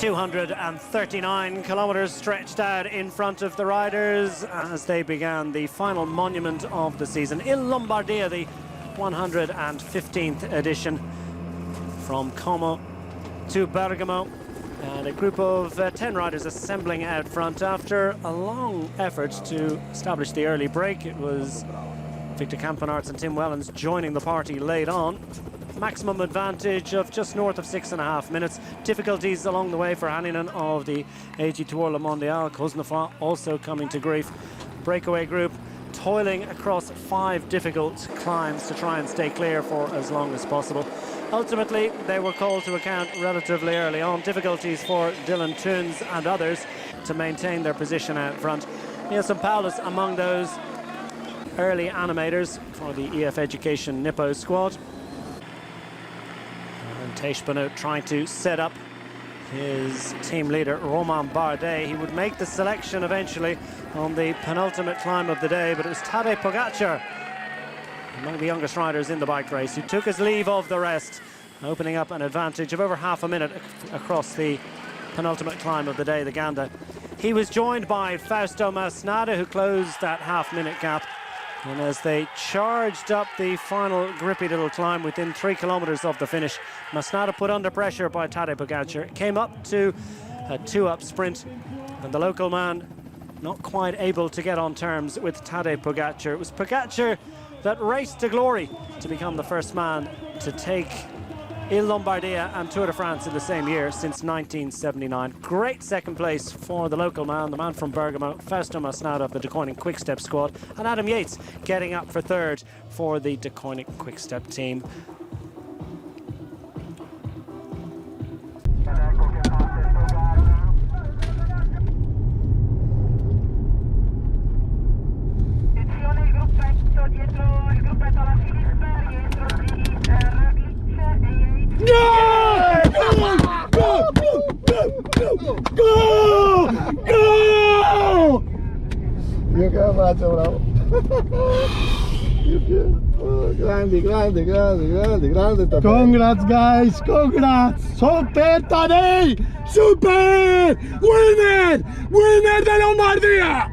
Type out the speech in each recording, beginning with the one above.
239 kilometers stretched out in front of the riders as they began the final monument of the season in Lombardia, the 115th edition, from Como to Bergamo, and a group of 10 riders assembling out front after a long effort to establish the early break. It was Victor Campenaerts and Tim Wellens joining the party late on. Maximum advantage of just north of 6.5 minutes. Difficulties along the way for Haninen of the AG Tour Le Mondial. Cosnefroid also coming to grief. Breakaway group toiling across 5 difficult climbs to try and stay clear for as long as possible. Ultimately, they were called to account relatively early on. Difficulties for Dylan Toons and others to maintain their position out front. Nielsen Paulus among those early animators for the EF Education Nippo squad. And Tadej Pogacar trying to set up his team leader Romain Bardet. He would make the selection eventually on the penultimate climb of the day, but it was Tadej Pogacar, among the youngest riders in the bike race, who took his leave of the rest, opening up an advantage of over half a minute across the penultimate climb of the day, the Ganda. He was joined by Fausto Masnada, who closed that half-minute gap. And as they charged up the final grippy little climb within 3 kilometers of the finish, Masnada put under pressure by Tadej Pogacar, came up to a 2-up sprint, and the local man not quite able to get on terms with Tadej Pogacar. It was Pogacar that raced to glory to become the first man to take Il Lombardia and Tour de France in the same year since 1979. Great second place for the local man, the man from Bergamo, Fausto Masnada of the De Koning Quick-Step squad, and Adam Yates getting up for third for the De Koning Quick-Step team. Io che la faccio, bravo. Grande. Congrats, guys, congrats. Super, Tadej! Super! Winner de Lombardia!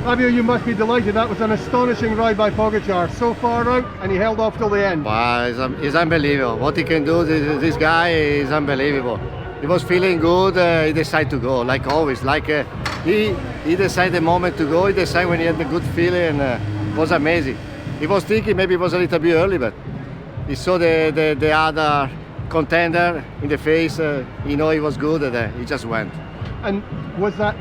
Fabio, you must be delighted. That was an astonishing ride by Pogacar. So far out, and he held off till the end. Wow, it's unbelievable. What he can do, this guy is unbelievable. He was feeling good, he decided to go, like always. He decided the moment to go, he decided when he had the good feeling, it was amazing. He was thinking maybe it was a little bit early, but he saw the other contender in the face, he know he was good, and he just went. And was that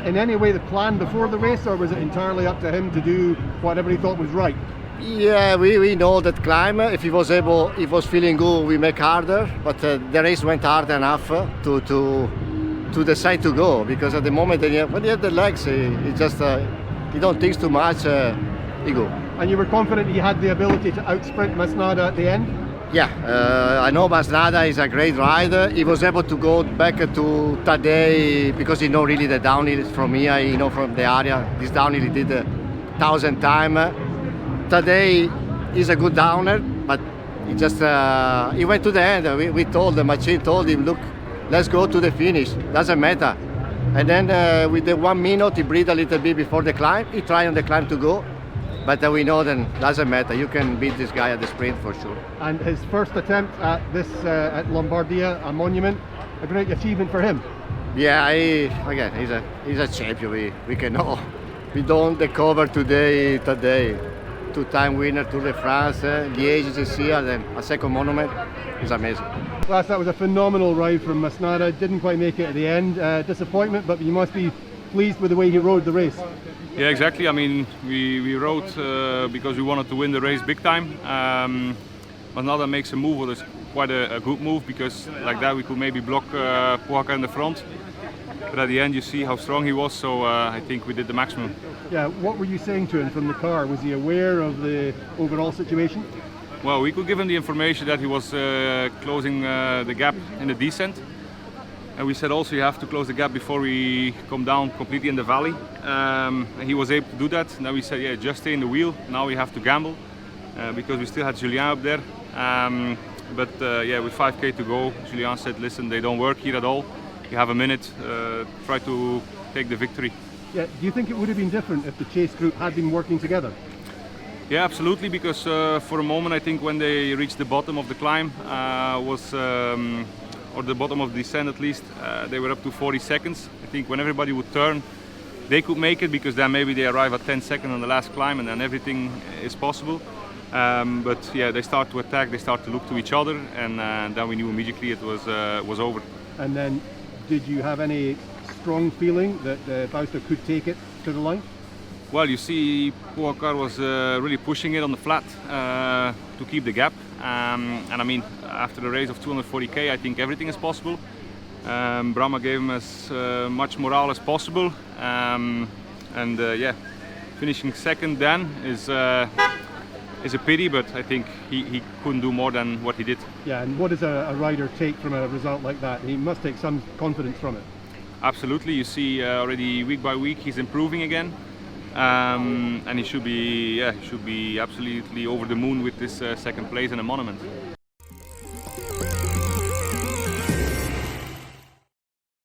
in any way the plan before the race, or was it entirely up to him to do whatever he thought was right? Yeah, we know that climb, if he was feeling good, we make harder, but the race went hard enough to decide to go, because at the moment when you have the legs, he don't think too much, he go. And you were confident he had the ability to outsprint Masnada at the end? Yeah, I know Masnada is a great rider. He was able to go back to Tadej because he know really the downhill from here, he know from the area. This downhill he did 1,000 times. Tadej is a good downer, but he went to the end. We told the machine told him, look, let's go to the finish, doesn't matter. And then with the 1 minute, he breathed a little bit before the climb. He tried on the climb to go, but we know then doesn't matter. You can beat this guy at the sprint for sure. And his first attempt at this at Lombardia, a monument, a great achievement for him. Yeah, he's a champion. We can know. We don't cover today. 2-time winner Tour de France, Yates is here, then a second monument. It's amazing. That was a phenomenal ride from Masnada. Didn't quite make it at the end. Disappointment, but you must be pleased with the way he rode the race. Yeah, exactly. I mean, we rode because we wanted to win the race big time. Masnada makes a move, but it's quite a good move, because like that we could maybe block Pogacar in the front. But at the end you see how strong he was, so I think we did the maximum. Yeah, what were you saying to him from the car? Was he aware of the overall situation? Well, we could give him the information that he was closing the gap in the descent. And we said also you have to close the gap before we come down completely in the valley. And he was able to do that. Now we said, yeah, just stay in the wheel. Now we have to gamble because we still had Julian up there. but yeah, with 5k to go, Julian said, listen, they don't work here at all. You have a minute, try to take the victory. Yeah, do you think it would have been different if the chase group had been working together? Yeah, absolutely, because for a moment I think when they reached the bottom of the climb or the bottom of the descent at least, they were up to 40 seconds. I think when everybody would turn, they could make it, because then maybe they arrive at 10 seconds on the last climb and then everything is possible. But yeah, they start to attack, they start to look to each other, and then we knew immediately it was over. And then, did you have any strong feeling that Bauster could take it to the line? Well, you see, Pogacar was really pushing it on the flat to keep the gap. And I mean, after a race of 240k, I think everything is possible. Brahma gave him as much morale as possible. Yeah, finishing second then is a pity, but I think he couldn't do more than what he did. Yeah, and what does a rider take from a result like that? He must take some confidence from it. Absolutely, you see already week by week he's improving again. And he should be absolutely over the moon with this second place in a monument.